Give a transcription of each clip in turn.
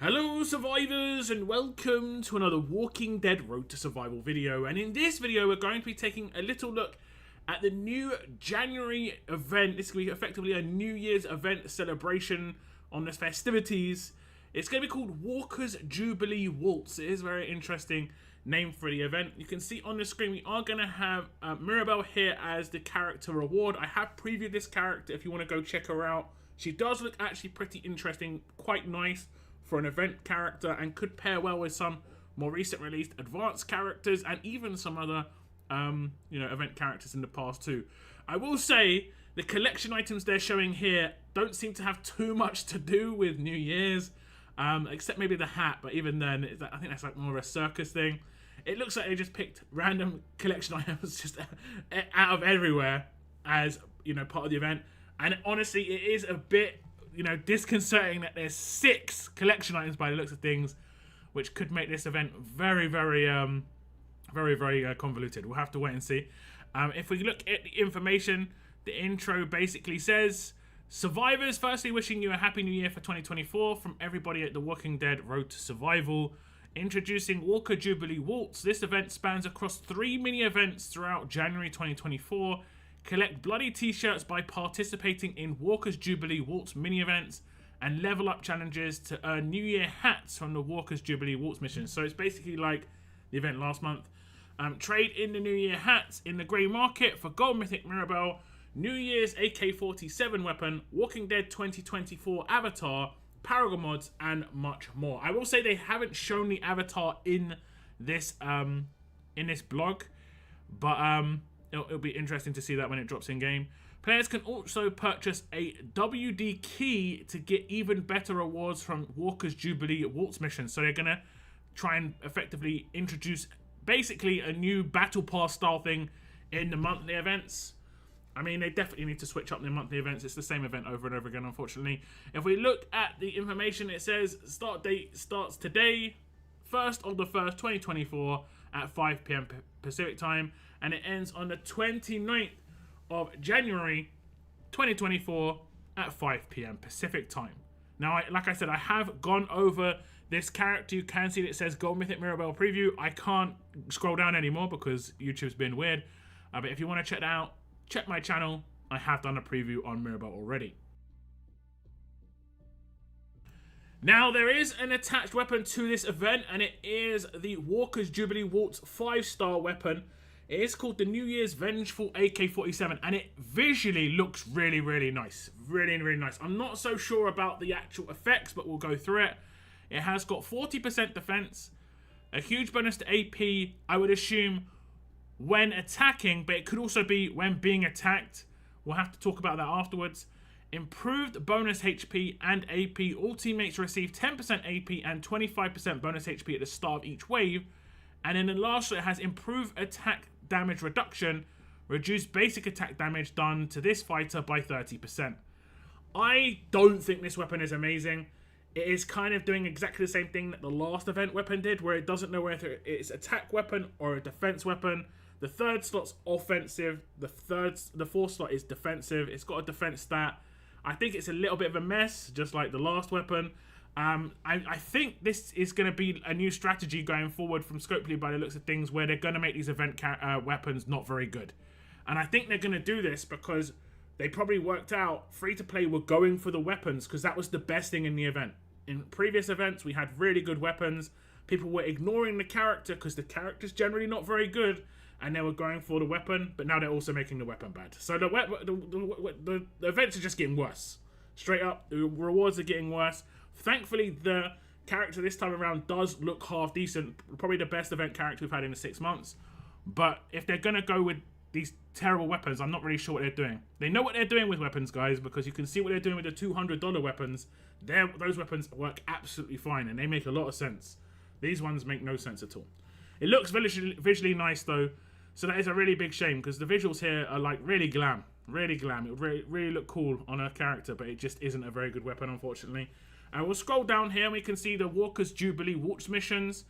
Hello survivors and welcome to another Walking Dead Road to Survival video, and in this video we're going to be taking a little look at the new January event. This is going to be effectively a New Year's event celebration on the festivities. It's going to be called Walker's Jubilee Waltz. It is a very interesting name for the event. You can see on the screen we are going to have Mirabelle here as the character reward. I have previewed this character if you want to go check her out. She does look actually pretty interesting, quite nice for an event character, and could pair well with some more recent released advanced characters and even some other event characters in the past too. I will say the collection items they're showing here don't seem to have too much to do with New Year's, except maybe the hat, but even then I think that's like more of a circus thing. It looks like they just picked random collection items just out of everywhere as part of the event, and honestly it is a bit disconcerting that there's 6 collection items by the looks of things, which could make this event very convoluted. We'll have to wait and see. If we look at the information, the intro basically says, survivors, firstly wishing you a happy new year for 2024 from everybody at the Walking Dead Road to Survival. Introducing Walker Jubilee Waltz. This event spans across 3 mini events throughout January 2024. Collect bloody t-shirts by participating in Walker's Jubilee Waltz mini-events and level up challenges to earn New Year hats from the Walker's Jubilee Waltz mission. So it's basically like the event last month. Trade in the New Year hats in the grey market for Gold Mythic Mirabelle, New Year's AK-47 weapon, Walking Dead 2024 avatar, Paragon mods, and much more. I will say they haven't shown the avatar in this blog, but it'll be interesting to see that when it drops in game. Players can also purchase a WD key to get even better rewards from Walker's Jubilee Waltz mission. So they're going to try and effectively introduce basically a new Battle Pass style thing in the monthly events. I mean, they definitely need to switch up their monthly events. It's the same event over and over again, unfortunately. If we look at the information, it says start date starts today, 1st of the 1st, 2024 at 5 PM Pacific time, and it ends on the 29th of January 2024 at 5 PM Pacific time. Now, like I said, I have gone over this character. You can see that it says Gold Mythic Mirabelle preview. I can't scroll down anymore because YouTube's been weird. But if you want to check that out, check my channel. I have done a preview on Mirabelle already. Now, there is an attached weapon to this event, and it is the Walker's Jubilee Waltz 5-star weapon. It is called the New Year's Vengeful AK-47, and it visually looks really nice. Really nice. I'm not so sure about the actual effects, but we'll go through it. It has got 40% defense, a huge bonus to AP, I would assume, when attacking, but it could also be when being attacked. We'll have to talk about that afterwards. Improved bonus HP and AP. All teammates receive 10% AP and 25% bonus HP at the start of each wave. And then lastly, it has improved attack damage reduction. Reduced basic attack damage done to this fighter by 30%. I don't think this weapon is amazing. It is kind of doing exactly the same thing that the last event weapon did, where it doesn't know whether it's attack weapon or a defense weapon. The 3rd slot's offensive. The 4th slot is defensive. It's got a defense stat. I think it's a little bit of a mess, just like the last weapon. I think this is going to be a new strategy going forward from Scopely by the looks of things, where they're going to make these event weapons not very good. And I think they're going to do this because they probably worked out free-to-play were going for the weapons because that was the best thing in the event. In previous events, we had really good weapons. People were ignoring the character because the character's generally not very good, and they were going for the weapon, but now they're also making the weapon bad. So the events are just getting worse. Straight up, the rewards are getting worse. Thankfully, the character this time around does look half decent. Probably the best event character we've had in the 6 months. But if they're going to go with these terrible weapons, I'm not really sure what they're doing. They know what they're doing with weapons, guys, because you can see what they're doing with the $200 weapons. Those weapons work absolutely fine, and they make a lot of sense. These ones make no sense at all. It looks visually nice, though. So that is a really big shame, because the visuals here are like really glam. Really glam. It would really look cool on a character, but it just isn't a very good weapon, unfortunately. And we'll scroll down here and we can see the Walker's Jubilee Waltz missions.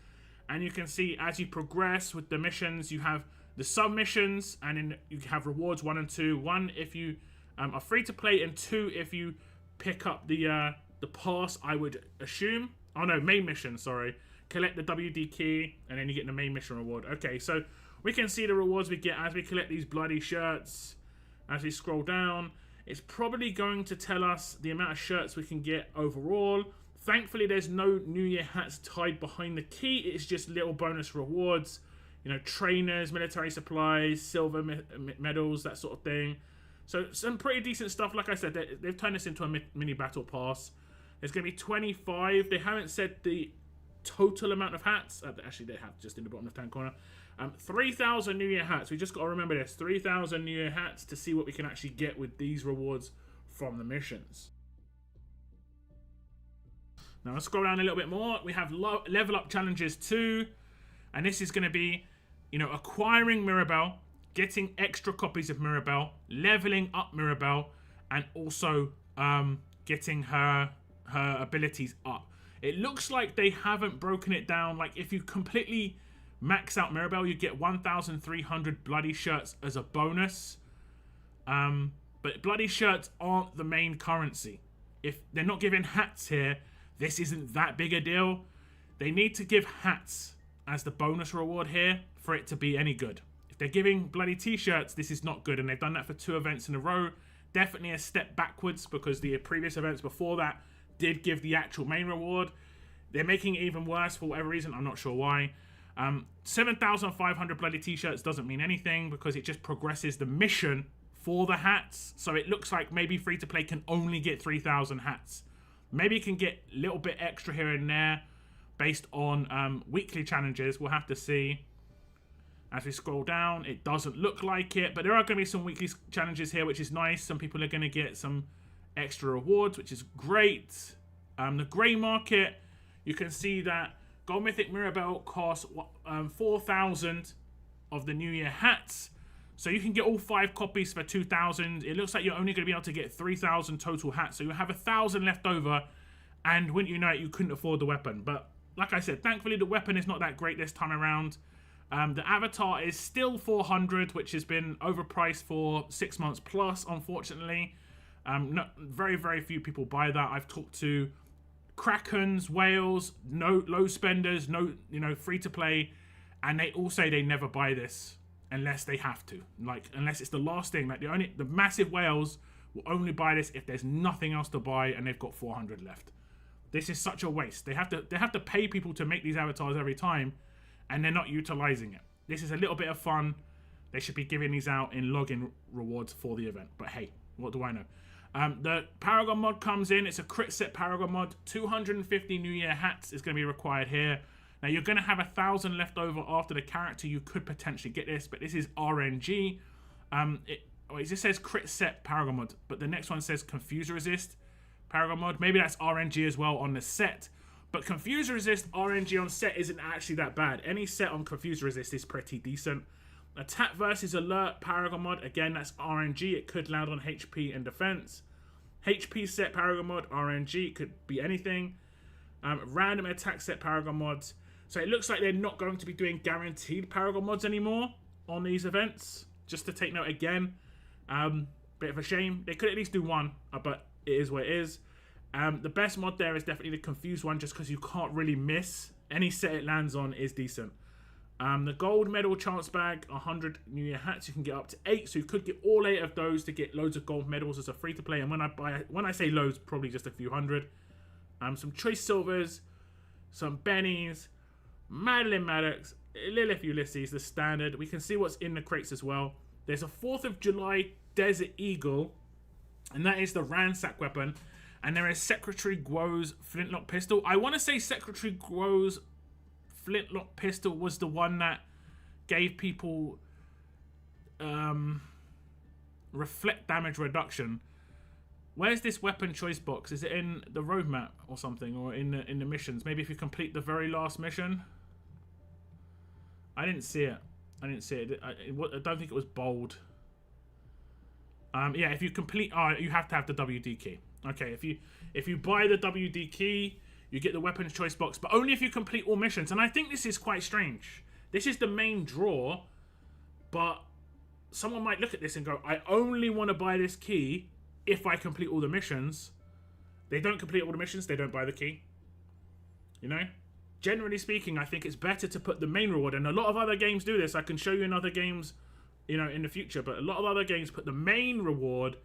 And you can see as you progress with the missions, you have the sub-missions, and then you have rewards 1 and 2. 1 if you are free to play, and 2 if you pick up the pass, I would assume. Oh no, main mission, sorry. Collect the WD key, and then you get the main mission reward. Okay, so we can see the rewards we get as we collect these bloody shirts. As we scroll down, it's probably going to tell us the amount of shirts we can get overall. Thankfully, there's no New Year hats tied behind the key. It's just little bonus rewards. You know, trainers, military supplies, silver medals, that sort of thing. So some pretty decent stuff. Like I said, they've turned this into a mini battle pass. There's going to be 25. They haven't said the total amount of hats. Actually, they have just in the bottom left-hand corner. 3,000 New Year hats. We just got to remember this. 3,000 New Year hats to see what we can actually get with these rewards from the missions. Now, let's scroll down a little bit more. We have level up challenges too. And this is going to be, you know, acquiring Mirabelle, getting extra copies of Mirabelle, leveling up Mirabelle, and also getting her abilities up. It looks like they haven't broken it down. Like, if you completely max out Mirabelle, you get 1,300 bloody shirts as a bonus. But bloody shirts aren't the main currency. If they're not giving hats here, this isn't that big a deal. They need to give hats as the bonus reward here for it to be any good. If they're giving bloody t-shirts, this is not good, and they've done that for 2 events in a row. Definitely a step backwards, because the previous events before that did give the actual main reward. They're making it even worse for whatever reason. I'm not sure why. 7,500 bloody t-shirts doesn't mean anything, because it just progresses the mission for the hats. So it looks like maybe free-to-play can only get 3,000 hats. Maybe you can get a little bit extra here and there based on weekly challenges. We'll have to see. As we scroll down, it doesn't look like it, but there are going to be some weekly challenges here, which is nice. Some people are going to get some extra rewards, which is great. The grey market, you can see that Gold Mythic Mirabelle costs 4,000 of the New Year hats. So you can get all 5 copies for 2,000. It looks like you're only going to be able to get 3,000 total hats. So you have 1,000 left over. And wouldn't you know it, you couldn't afford the weapon. But like I said, thankfully the weapon is not that great this time around. The avatar is still 400, which has been overpriced for 6 months plus, unfortunately. Very, very few people buy that. I've talked to Krakens, whales, no low spenders, no, free to play, and they all say they never buy this unless they have to. Like, unless it's the last thing. Like, the massive whales will only buy this if there's nothing else to buy and they've got 400 left. This is such a waste. They have to pay people to make these avatars every time, and they're not utilizing it. This is a little bit of fun. They should be giving these out in login rewards for the event. But hey, what do I know? The Paragon mod comes in. It's a crit set Paragon mod. 250 New Year hats is going to be required here. Now, you're going to have 1,000 left over after the character. You could potentially get this, but this is RNG. It just says crit set Paragon mod, but the next one says Confuse Resist Paragon mod. Maybe that's RNG as well on the set. But Confuse Resist RNG on set isn't actually that bad. Any set on Confuse Resist is pretty decent. Attack versus Alert Paragon mod. Again, that's RNG. It could land on HP and defense. HP set Paragon mod, RNG. It could be anything. Random attack set Paragon mods. So it looks like they're not going to be doing guaranteed Paragon mods anymore on these events. Just to take note again. Bit of a shame. They could at least do one, but it is what it is. The best mod there is definitely the Confused one, just because you can't really miss. Any set it lands on is decent. The gold medal chance bag, 100 New Year hats. You can get up to 8, so you could get all 8 of those to get loads of gold medals as a free to play. And when I say loads, probably just a few hundred. Some choice silvers, some bennies, Madeline Maddox, Lilith Ulysses, the standard. We can see what's in the crates as well. There's a 4th of July Desert Eagle, and that is the ransack weapon. And there is Secretary Guo's flintlock pistol. I want to say Secretary Guo's flintlock pistol was the one that gave people reflect damage reduction. Where's this weapon choice box? Is it in the roadmap or something, or in the missions? Maybe if you complete the very last mission. I didn't see it. I don't think it was bold. Yeah, if you complete, you have to have the WD key. Okay, if you buy the WD key, you get the weapons choice box, but only if you complete all missions. And I think this is quite strange. This is the main draw, but someone might look at this and go, I only want to buy this key if I complete all the missions. They don't complete all the missions, they don't buy the key. You know, generally speaking, I think it's better to put the main reward, and a lot of other games do this. I can show you in other games, you know, in the future, but a lot of other games put the main reward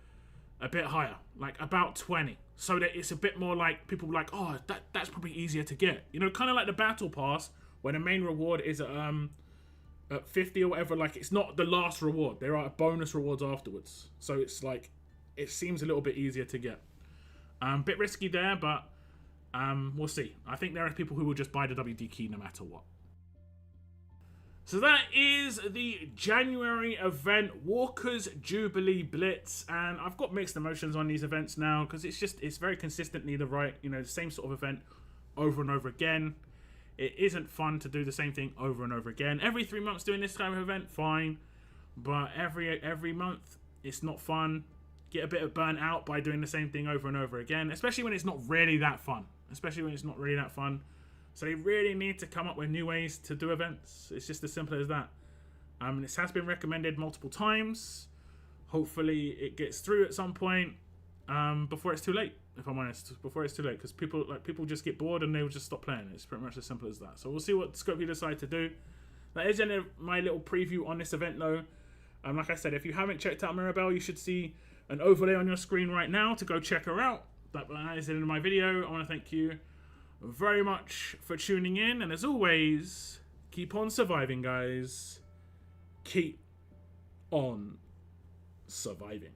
a bit higher, like about 20, so that it's a bit more like people like, oh, that's probably easier to get. You know, kind of like the battle pass, where the main reward is at 50 or whatever. Like, it's not the last reward. There are bonus rewards afterwards, so it's like it seems a little bit easier to get. Bit risky there, but we'll see. I think there are people who will just buy the WD key no matter what. So that is the January event, Walker's Jubilee Blitz, and I've got mixed emotions on these events now because it's very consistently the same sort of event over and over again. It isn't fun to do the same thing over and over again. Every 3 months doing this kind of event, fine, but every month it's not fun. Get a bit of burnt out by doing the same thing over and over again, especially when it's not really that fun. So they really need to come up with new ways to do events. It's just as simple as that. This has been recommended multiple times. Hopefully it gets through at some point before it's too late, if I'm honest. Before it's too late, because people just get bored and they'll just stop playing. It's pretty much as simple as that. So we'll see what Scopely decide to do. That is my little preview on this event, though. Like I said, if you haven't checked out Mirabelle, you should see an overlay on your screen right now to go check her out. That is it in my video. I want to thank you very much for tuning in, and as always, keep on surviving, guys. Keep on surviving.